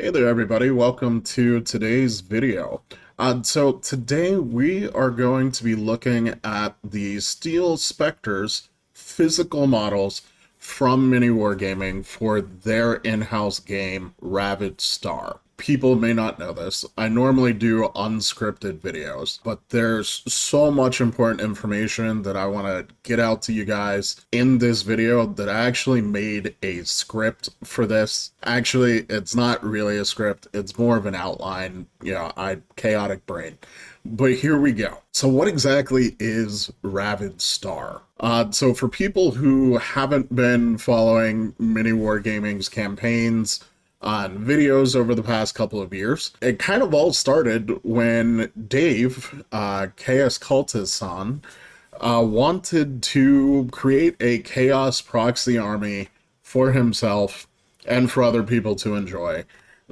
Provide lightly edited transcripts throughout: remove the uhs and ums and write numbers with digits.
Hey there everybody, welcome to today's video. So today we are going to be looking at the Steel Specters physical models from Miniwargaming for their in-house game, Ravaged Star. People may not know this. I normally do unscripted videos, but there's so much important information that I want to get out to you guys in this video that I actually made a script for this. Actually, it's not really a script. It's more of an outline. Chaotic brain. But here we go. So what exactly is Ravaged Star? So for people who haven't been following Miniwargaming's campaigns on videos over the past couple of years, it kind of all started when Dave, Chaos Cultist-san, wanted to create a Chaos proxy army for himself and for other people to enjoy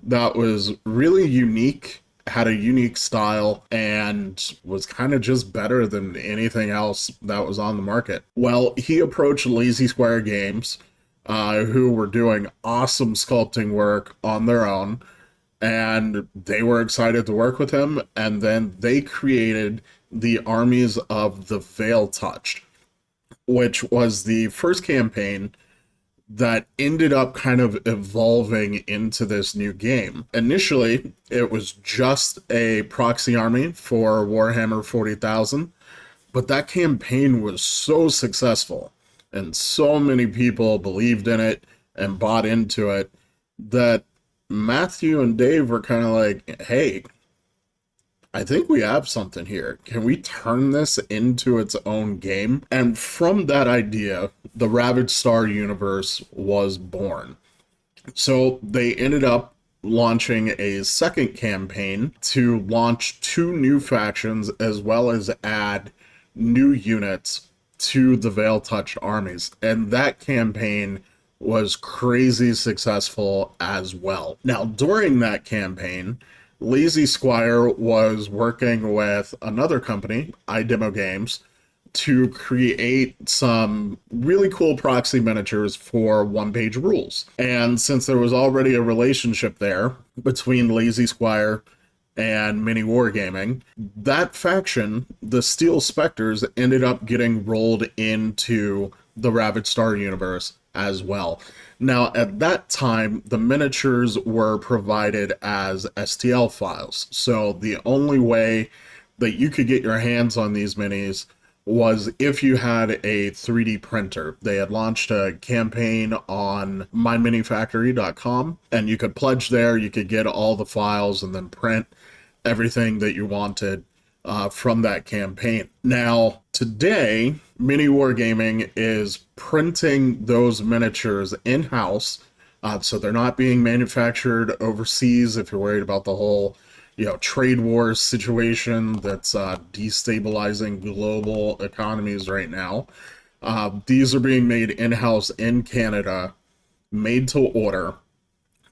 that was really unique, had a unique style, and was kind of just better than anything else that was on the market. Well, he approached Lazy Square Games, who were doing awesome sculpting work on their own, and they were excited to work with him, and then they created the Armies of the Veil Touched, which was the first campaign that ended up kind of evolving into this new game. Initially, it was just a proxy army for Warhammer 40,000, but that campaign was so successful, and so many people believed in it and bought into it, that Matthew and Dave were kind of like, hey, I think we have something here. Can we turn this into its own game? And from that idea, the Ravaged Star universe was born. So they ended up launching a second campaign to launch 2 new factions as well as add new units to the Veil Touched armies. And that campaign was crazy successful as well. Now, during that campaign, Lazy Squire was working with another company, iDemo Games, to create some really cool proxy miniatures for one-page rules. And since there was already a relationship there between Lazy Squire and Miniwargaming, that faction, the Steel Specters, ended up getting rolled into the Ravaged Star universe as well. Now, at that time, the miniatures were provided as STL files, so the only way that you could get your hands on these minis was if you had a 3D printer. They had launched a campaign on myminifactory.com, and you could pledge there, you could get all the files and then print everything that you wanted from that campaign. Now, today, Miniwargaming is printing those miniatures in-house, so they're not being manufactured overseas if you're worried about the whole, trade war situation that's destabilizing global economies right now. These are being made in-house in Canada, made to order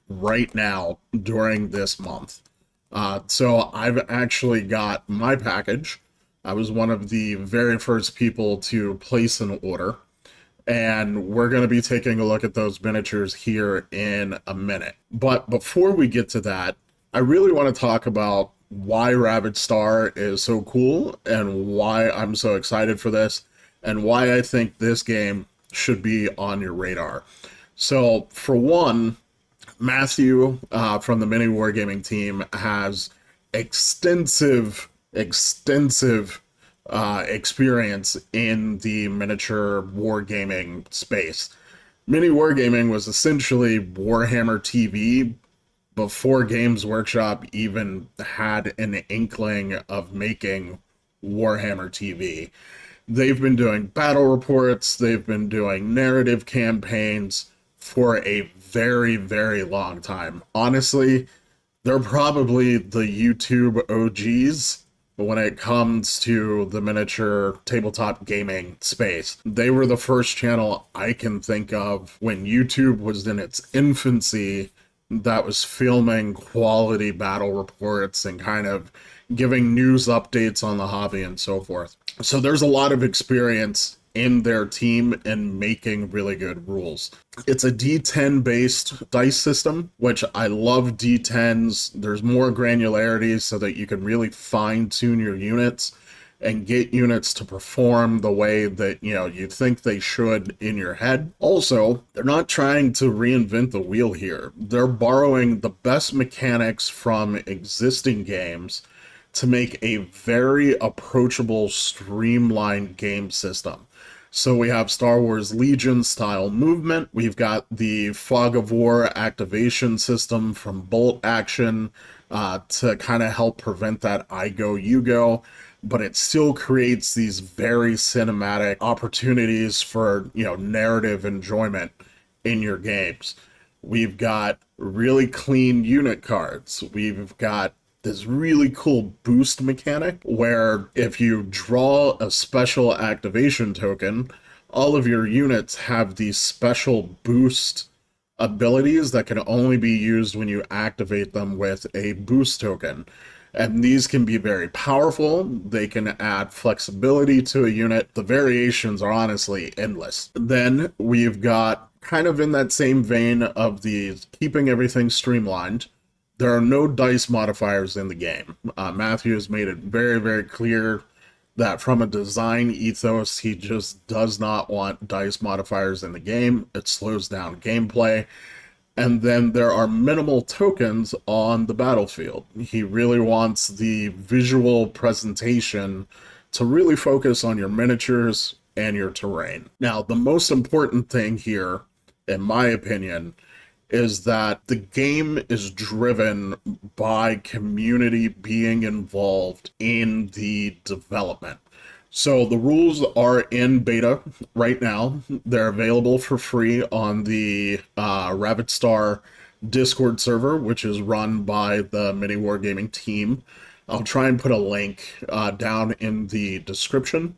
right now during this month. So I've actually got my package. I was one of the very first people to place an order, and we're going to be taking a look at those miniatures here in a minute. But before we get to that, I really want to talk about why Ravaged Star is so cool and why I'm so excited for this and why I think this game should be on your radar. So for one, Matthew from the Miniwargaming team has extensive experience in the miniature wargaming space. Miniwargaming was essentially Warhammer TV before Games Workshop even had an inkling of making Warhammer TV. They've been doing battle reports, they've been doing narrative campaigns for a very, very long time. Honestly, they're probably the YouTube OGs when it comes to the miniature tabletop gaming space. They were the first channel I can think of when YouTube was in its infancy that was filming quality battle reports and kind of giving news updates on the hobby and so forth. So there's a lot of experience in their team and making really good rules. It's a D10 based dice system, which I love D10s. There's more granularity so that you can really fine tune your units and get units to perform the way that, you think they should in your head. Also, they're not trying to reinvent the wheel here. They're borrowing the best mechanics from existing games to make a very approachable, streamlined game system. So we have Star Wars Legion style movement. We've got the Fog of War activation system from Bolt Action to kind of help prevent that I go, you go. But it still creates these very cinematic opportunities for, narrative enjoyment in your games. We've got really clean unit cards. We've got this really cool boost mechanic where if you draw a special activation token, all of your units have these special boost abilities that can only be used when you activate them with a boost token. And these can be very powerful. They can add flexibility to a unit. The variations are honestly endless. Then we've got, kind of in that same vein of the keeping everything streamlined, there are no dice modifiers in the game. Matthew has made it very, very clear that from a design ethos, he just does not want dice modifiers in the game. It slows down gameplay. And then there are minimal tokens on the battlefield. He really wants the visual presentation to really focus on your miniatures and your terrain. Now, the most important thing here, in my opinion, is that the game is driven by community being involved in the development. So the rules are in beta right now. They're available for free on the Ravaged Star Discord server, which is run by the miniwargaming team. I'll try and put a link down in the description.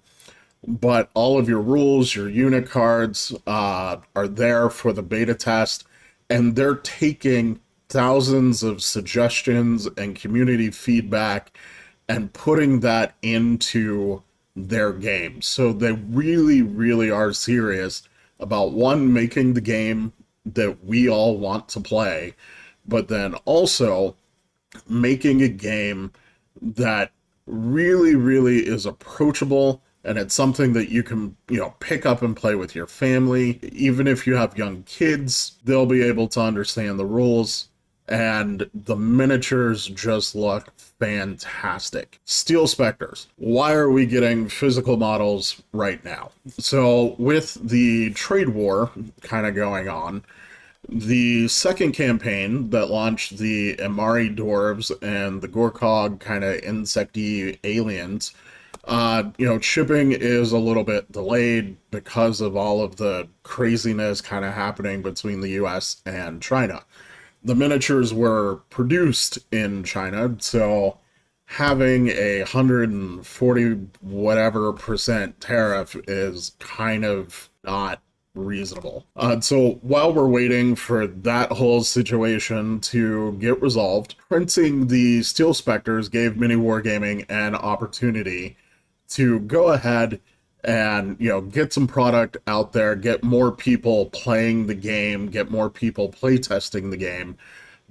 But all of your rules, your unit cards are there for the beta test, and they're taking thousands of suggestions and community feedback and putting that into their game. So they really, really are serious about, one, making the game that we all want to play, but then also making a game that really, really is approachable, and it's something that you can, pick up and play with your family. Even if you have young kids, they'll be able to understand the rules, and the miniatures just look fantastic. Steel Specters. Why are we getting physical models right now? So with the trade war kind of going on, the second campaign that launched the Amari dwarves and the Gorkog kind of insecty aliens, shipping is a little bit delayed because of all of the craziness kind of happening between the US and China. The miniatures were produced in China, so having 140 whatever percent tariff is kind of not reasonable. So while we're waiting for that whole situation to get resolved, printing the Steel Specters gave miniwargaming an opportunity to go ahead and, get some product out there, get more people playing the game, get more people playtesting the game,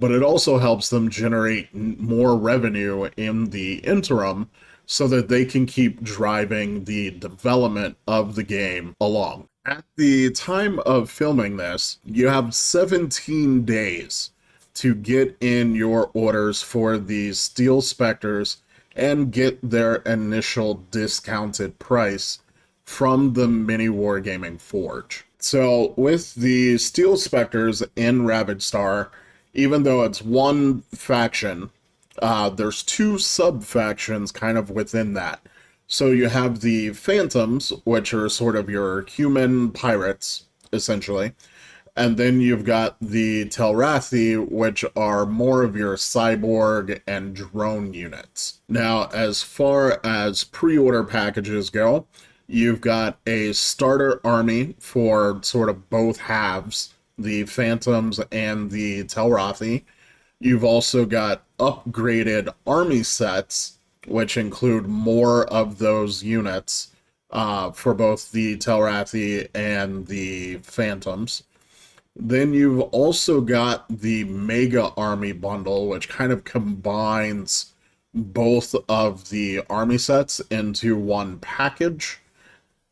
but it also helps them generate more revenue in the interim so that they can keep driving the development of the game along. At the time of filming this, you have 17 days to get in your orders for these Steel Specters and get their initial discounted price from the Mini Wargaming Forge. So with the Steel Specters in Ravaged Star, even though it's one faction, there's two sub-factions kind of within that. So you have the Phantoms, which are sort of your human pirates, essentially. And then you've got the Telrathi, which are more of your cyborg and drone units. Now, as far as pre-order packages go, you've got a starter army for sort of both halves, the Phantoms and the Telrathi. You've also got upgraded army sets, which include more of those units for both the Telrathi and the Phantoms. Then you've also got the Mega Army bundle, which kind of combines both of the army sets into one package.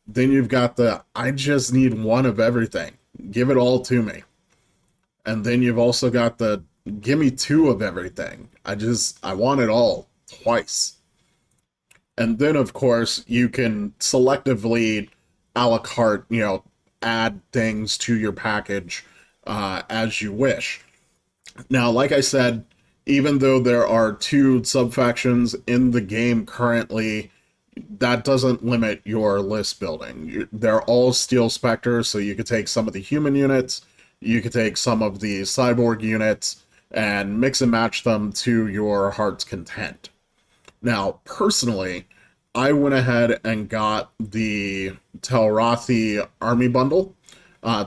Then you've got the I just need one of everything. Give it all to me. And then you've also got the give me two of everything. I want it all twice. And then of course you can selectively a la carte, add things to your package as you wish. Now, like I said, even though there are two subfactions in the game currently, that doesn't limit your list building. They're all steel specters, so you could take some of the human units, you could take some of the cyborg units, and mix and match them to your heart's content. Now, personally, I went ahead and got the Telrathi army bundle.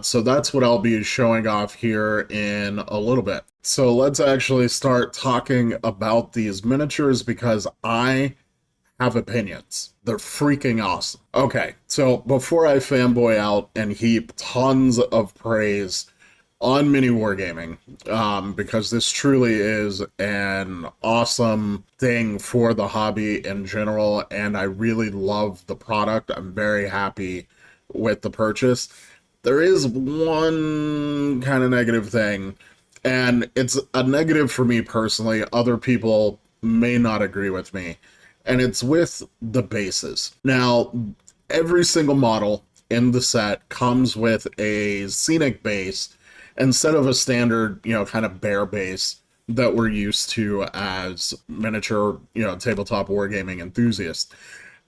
So that's what I'll be showing off here in a little bit. So let's actually start talking about these miniatures because I have opinions. They're freaking awesome. Okay, so before I fanboy out and heap tons of praise on mini wargaming, because this truly is an awesome thing for the hobby in general, and I really love the product. I'm very happy with the purchase. There is one kind of negative thing, and it's a negative for me personally. Other people may not agree with me, and it's with the bases. Now, every single model in the set comes with a scenic base instead of a standard, kind of bare base that we're used to as miniature, tabletop wargaming enthusiasts.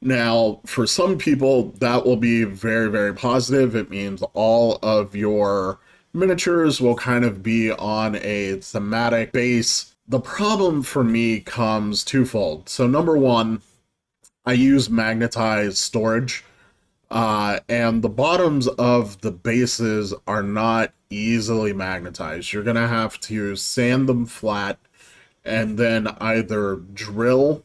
Now, for some people, that will be very, very positive. It means all of your miniatures will kind of be on a thematic base. The problem for me comes twofold. So number one, I use magnetized storage, and the bottoms of the bases are not easily magnetized. You're going to have to sand them flat and then either drill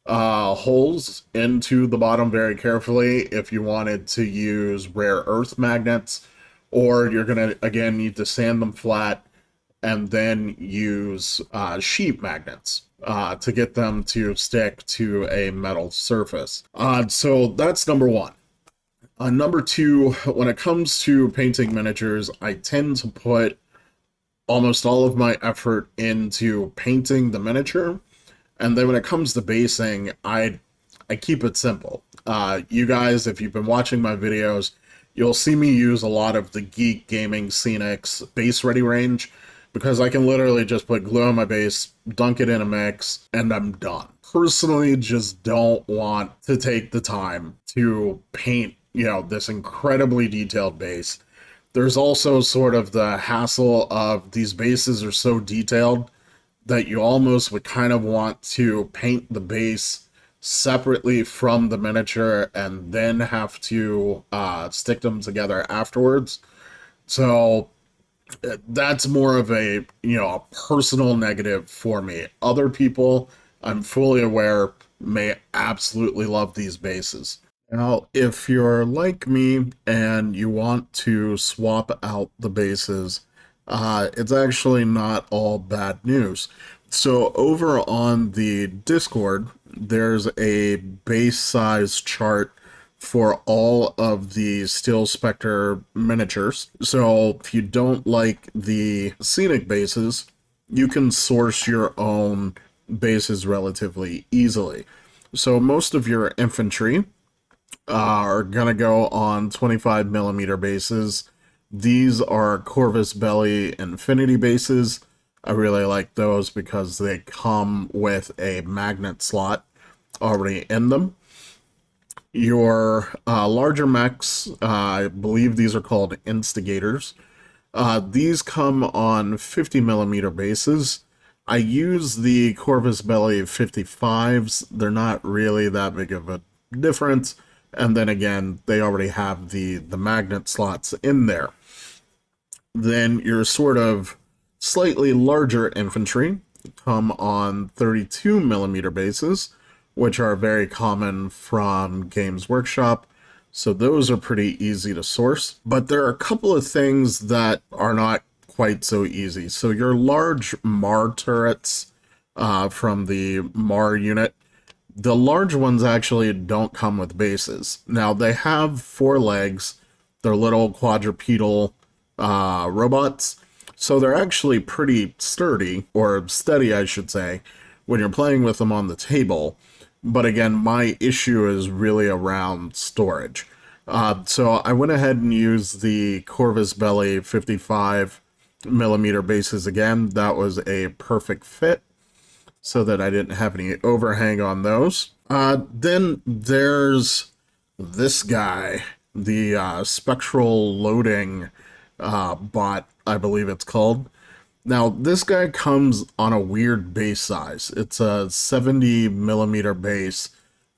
holes into the bottom very carefully if you wanted to use rare earth magnets, or you're going to, again, need to sand them flat and then use sheet magnets to get them to stick to a metal surface. So that's number one. Number two, when it comes to painting miniatures, I tend to put almost all of my effort into painting the miniature. And then when it comes to basing, I keep it simple. You guys, if you've been watching my videos, you'll see me use a lot of the Geek Gaming Scenics base ready range because I can literally just put glue on my base, dunk it in a mix, and I'm done. Personally, just don't want to take the time to paint, this incredibly detailed base. There's also sort of the hassle of these bases are so detailed that you almost would kind of want to paint the base separately from the miniature and then have to stick them together afterwards. So that's more of a, a personal negative for me. Other people, I'm fully aware, may absolutely love these bases. Now, if you're like me and you want to swap out the bases, it's actually not all bad news. So over on the Discord, there's a base size chart for all of the Steel Spectre miniatures. So if you don't like the scenic bases, you can source your own bases relatively easily. So most of your infantry are gonna go on 25mm bases. These are Corvus Belli Infinity bases. I really like those because they come with a magnet slot already in them. Your larger mechs, I believe these are called Instigators. These come on 50mm bases. I use the Corvus Belli 55s. They're not really that big of a difference. And then again, they already have the magnet slots in there. Then your sort of slightly larger infantry come on 32mm bases, which are very common from Games Workshop. So those are pretty easy to source. But there are a couple of things that are not quite so easy. So your large MAR turrets from the MAR unit, the large ones actually don't come with bases. Now, they have 4 legs. They're little quadrupedal robots. So they're actually pretty sturdy, or steady, I should say, when you're playing with them on the table. But again, my issue is really around storage. So I went ahead and used the Corvus Belly 55 millimeter bases again. That was a perfect fit, so that I didn't have any overhang on those. Then there's this guy, the spectral loading bot, I believe it's called. Now, this guy comes on a weird base size. It's a 70 millimeter base,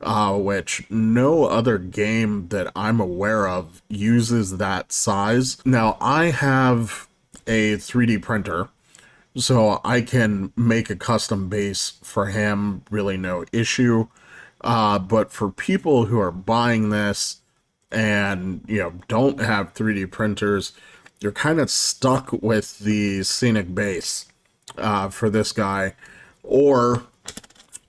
which no other game that I'm aware of uses that size. Now, I have a 3D printer, so I can make a custom base for him, really no issue. But for people who are buying this and, don't have 3D printers, you're kind of stuck with the scenic base for this guy. Or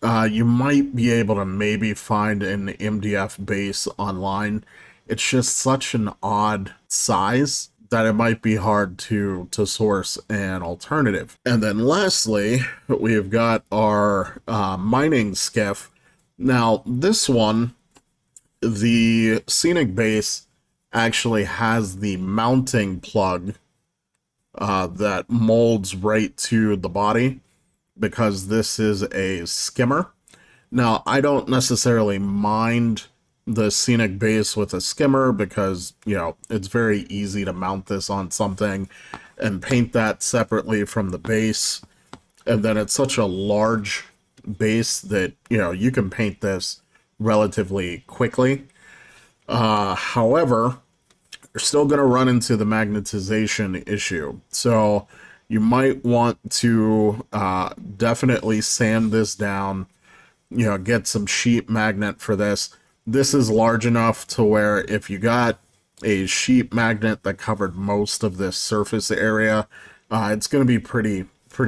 you might be able to maybe find an MDF base online. It's just such an odd size that it might be hard to source an alternative. And then lastly, we've got our mining skiff. Now, this one, the scenic base actually has the mounting plug that molds right to the body, because this is a skimmer. Now, I don't necessarily mind the scenic base with a skimmer because, it's very easy to mount this on something and paint that separately from the base. And then it's such a large base that, you can paint this relatively quickly. However, you're still going to run into the magnetization issue. So you might want to definitely sand this down, get some sheet magnet for this. This is large enough to where if you got a sheet magnet that covered most of this surface area, it's going to be pretty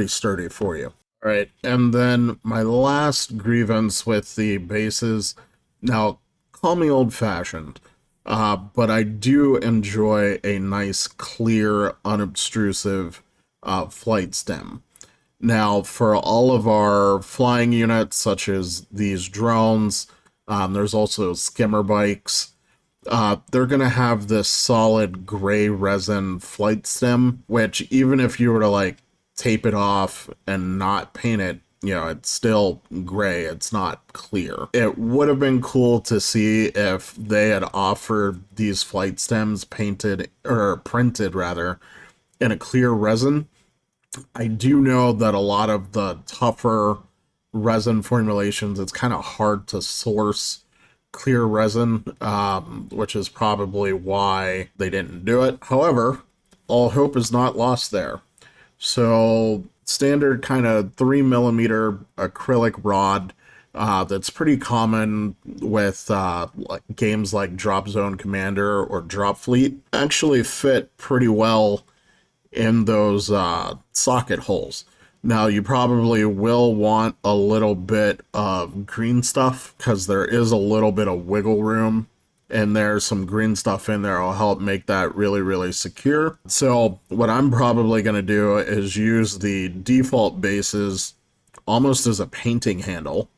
sturdy for you. All right, and then my last grievance with the bases. Now, call me old-fashioned, but I do enjoy a nice, clear, unobtrusive flight stem. Now, for all of our flying units, such as these drones, there's also skimmer bikes. They're going to have this solid gray resin flight stem, which even if you were to tape it off and not paint it, it's still gray. It's not clear. It would have been cool to see if they had offered these flight stems painted, or printed rather, in a clear resin. I do know that a lot of the tougher resin formulations, it's kind of hard to source clear resin, which is probably why they didn't do it. However, all hope is not lost there. So standard kind of 3 millimeter acrylic rod that's pretty common with games like Drop Zone Commander or Drop Fleet actually fit pretty well in those socket holes. Now, you probably will want a little bit of green stuff because there is a little bit of wiggle room, and there's some green stuff in there will help make that really secure. So what I'm probably going to do is use the default bases almost as a painting handle,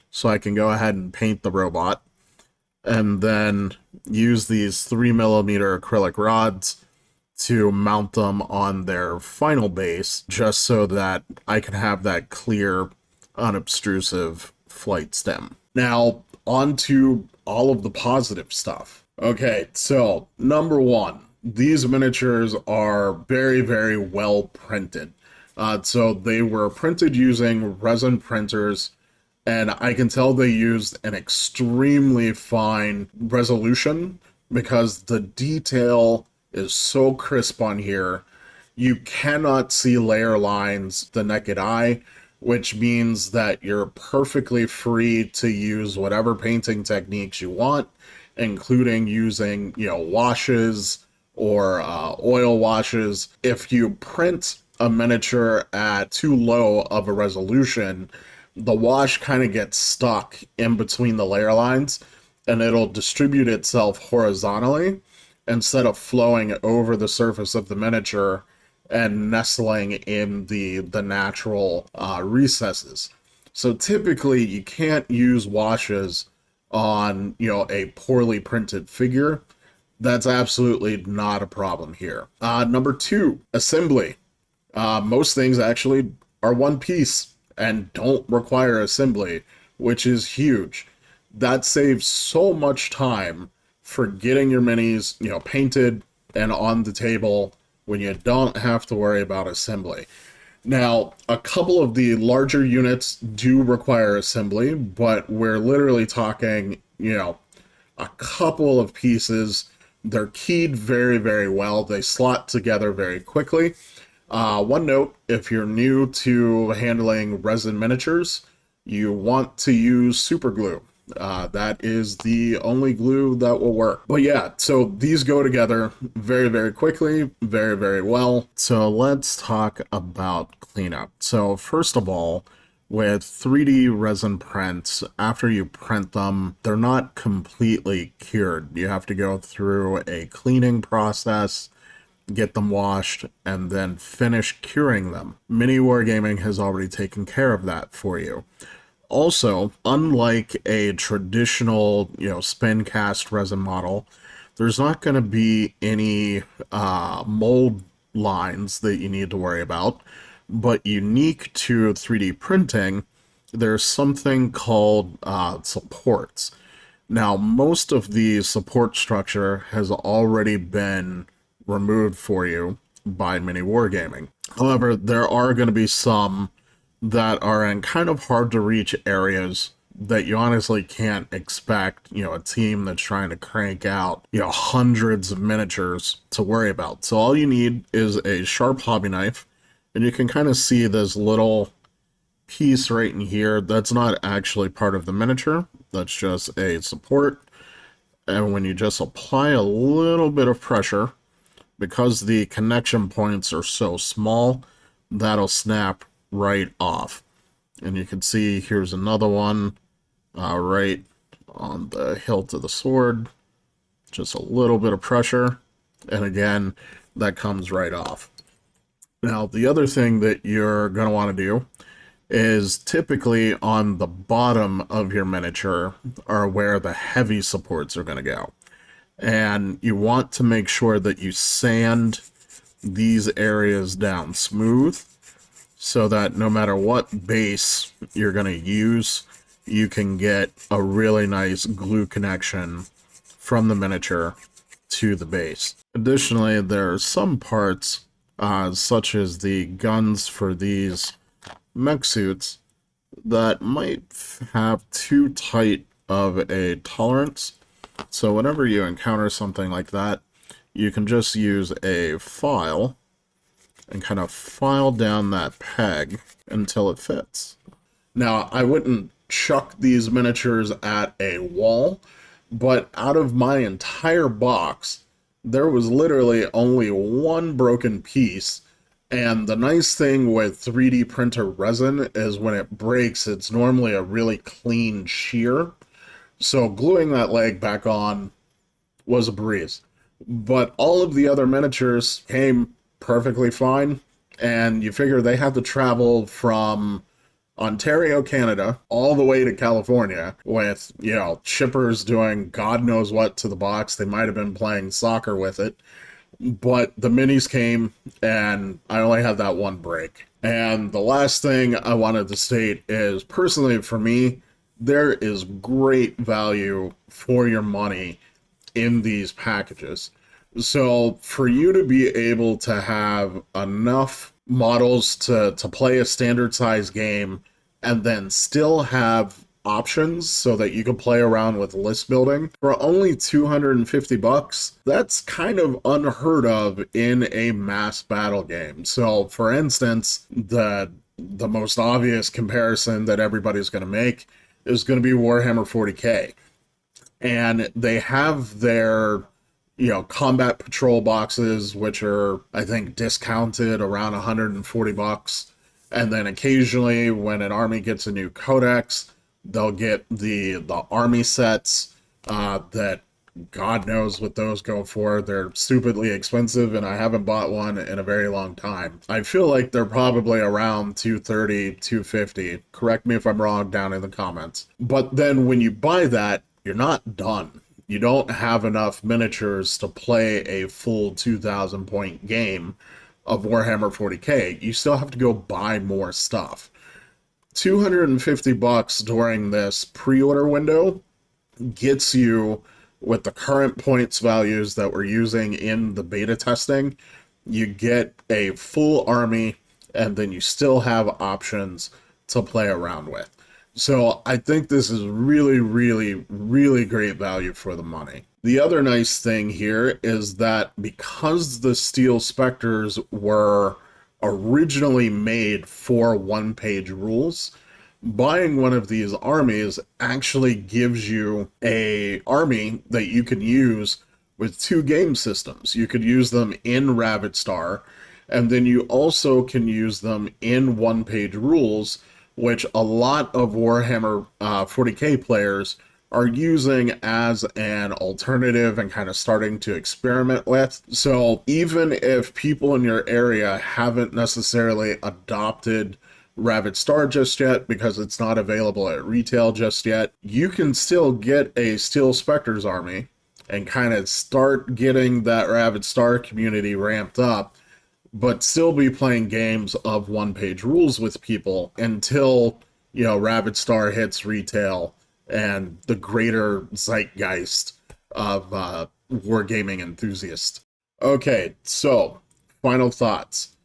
so I can go ahead and paint the robot, and then use these 3 millimeter acrylic rods to mount them on their final base, just so that I can have that clear, unobtrusive flight stem. Now, on to all of the positive stuff. Okay, so number one, these miniatures are very well printed. So they were printed using resin printers, and I can tell they used an extremely fine resolution because the detail is so crisp on here. You cannot see layer lines the naked eye, which means that you're perfectly free to use whatever painting techniques you want including using, washes or oil washes. If you print a miniature at too low of a resolution, the wash kind of gets stuck in between the layer lines, and it'll distribute itself horizontally instead of flowing over the surface of the miniature and nestling in the natural recesses. So typically you can't use washes on, a poorly printed figure. That's absolutely not a problem here. Number two, assembly. Most things actually are one piece and don't require assembly, which is huge. That saves so much time for getting your minis, painted and on the table when you don't have to worry about assembly. Now, a couple of the larger units do require assembly, but we're literally talking, a couple of pieces. They're keyed very, very well. They slot together very quickly. One note, if you're new to handling resin miniatures, you want to use super glue. That is the only glue that will work. But yeah, so these go together very, very quickly, very, very well. So let's talk about cleanup. So first of all, with 3D resin prints, after you print them, they're not completely cured. You have to go through a cleaning process, get them washed, and then finish curing them. Mini Wargaming has already taken care of that for you. Also, unlike a traditional, spin cast resin model, there's not going to be any mold lines that you need to worry about. But unique to 3D printing, there's something called supports. Now, most of the support structure has already been removed for you by Mini Wargaming. However, there are going to be some that are in kind of hard to reach areas that you honestly can't expect, a team that's trying to crank out, hundreds of miniatures to worry about. So all you need is a sharp hobby knife, and you can kind of see this little piece right in here. That's not actually part of the miniature. That's just a support. And when you just apply a little bit of pressure, because the connection points are so small, that'll snap right off. And you can see here's another one right on the hilt of the sword. Just a little bit of pressure, and again, that comes right off. Now, the other thing that you're going to want to do is typically on the bottom of your miniature are where the heavy supports are going to go. And you want to make sure that you sand these areas down smooth so that no matter what base you're going to use, you can get a really nice glue connection from the miniature to the base. Additionally, there are some parts, such as the guns for these mech suits, that might have too tight of a tolerance. So whenever you encounter something like that, you can just use a file and kind of file down that peg until it fits. Now, I wouldn't chuck these miniatures at a wall, but out of my entire box, there was literally only one broken piece. And the nice thing with 3D printer resin is when it breaks, it's normally a really clean shear. So gluing that leg back on was a breeze. But all of the other miniatures came perfectly fine, and you figure they had to travel from Ontario, Canada, all the way to California with, shippers doing God knows what to the box. They might have been playing soccer with it, but the minis came, and I only had that one break. And the last thing I wanted to state is, personally for me, there is great value for your money in these packages. So for you to be able to have enough models to play a standard size game and then still have options so that you can play around with list building for only $250, that's kind of unheard of in a mass battle game. So for instance, the most obvious comparison that everybody's going to make is going to be Warhammer 40k. And they have their, combat patrol boxes, which are, I think, discounted around 140 bucks. And then occasionally, when an army gets a new codex, they'll get the army sets that God knows what those go for. They're stupidly expensive, and I haven't bought one in a very long time. I feel like they're probably around 230, 250. Correct me if I'm wrong down in the comments. But then when you buy that, you're not done. You don't have enough miniatures to play a full 2,000 point game of Warhammer 40k. You still have to go buy more stuff. 250 bucks during this pre-order window gets you, with the current points values that we're using in the beta testing, you get a full army, and then you still have options to play around with. So I think this is really, really, really great value for the money. The other nice thing here is that because the Steel Specters were originally made for one-page rules, buying one of these armies actually gives you a army that you can use with two game systems. You could use them in Ravaged Star, and then you also can use them in one-page rules, which a lot of Warhammer 40k players are using as an alternative and kind of starting to experiment with. So even if people in your area haven't necessarily adopted Ravaged Star just yet because it's not available at retail just yet, you can still get a Steel Specters army and kind of start getting that Ravaged Star community ramped up, but still be playing games of one-page rules with people until, Ravaged Star hits retail and the greater zeitgeist of wargaming enthusiasts. Okay, so final thoughts.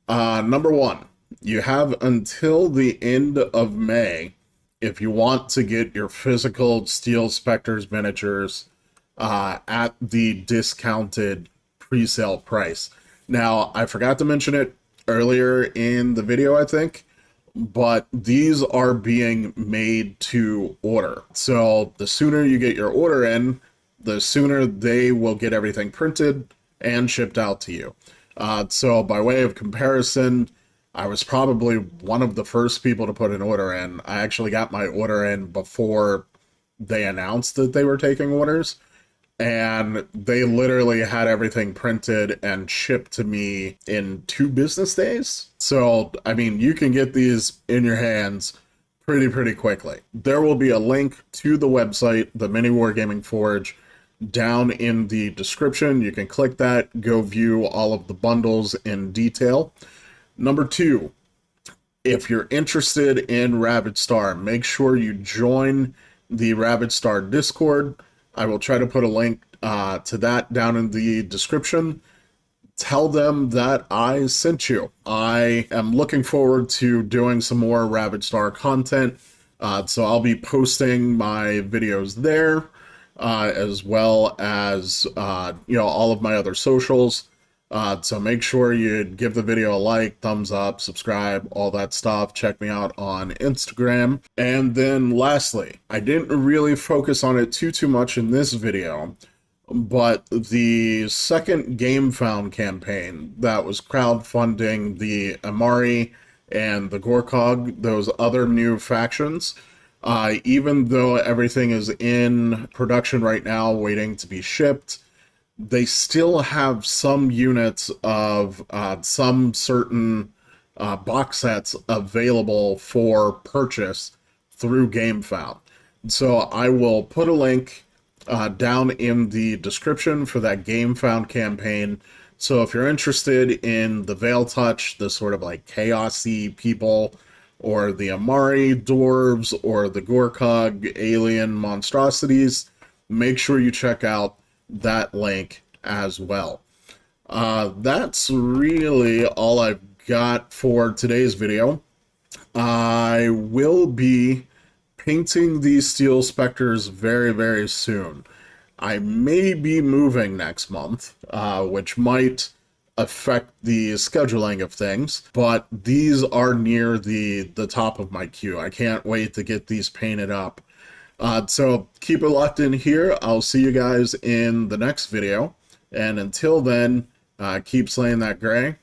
Number one, you have until the end of May if you want to get your physical Steel Specters miniatures at the discounted pre-sale price. Now, I forgot to mention it earlier in the video, I think, but these are being made to order. So the sooner you get your order in, the sooner they will get everything printed and shipped out to you. So by way of comparison, I was probably one of the first people to put an order in. I actually got my order in before they announced that they were taking orders, and they literally had everything printed and shipped to me in 2 business days. So, I mean, you can get these in your hands pretty quickly. There will be a link to the website, the Mini Wargaming Forge, down in the description. You can click that, go view all of the bundles in detail. Number 2, if you're interested in Ravaged Star, make sure you join the Ravaged Star Discord. I will try to put a link to that down in the description. Tell them that I sent you. I am looking forward to doing some more Ravaged Star content, so I'll be posting my videos there, as well as all of my other socials. So make sure you give the video a like, thumbs up, subscribe, all that stuff. Check me out on Instagram. And then lastly, I didn't really focus on it too much in this video, but the second GameFound campaign that was crowdfunding the Amari and the Gorkog, those other new factions, even though everything is in production right now waiting to be shipped, they still have some units of some certain box sets available for purchase through GameFound. So I will put a link down in the description for that GameFound campaign. So if you're interested in the Veil Touch, the sort of like chaosy people, or the Amari dwarves, or the Gorkog alien monstrosities, make sure you check out that link as well. That's really all I've got for today's video. I will be painting these Steel Specters very soon. I may be moving next month, which might affect the scheduling of things, but these are near the top of my queue. I can't wait to get these painted up. So keep it locked in here. I'll see you guys in the next video. And until then, keep slaying that gray.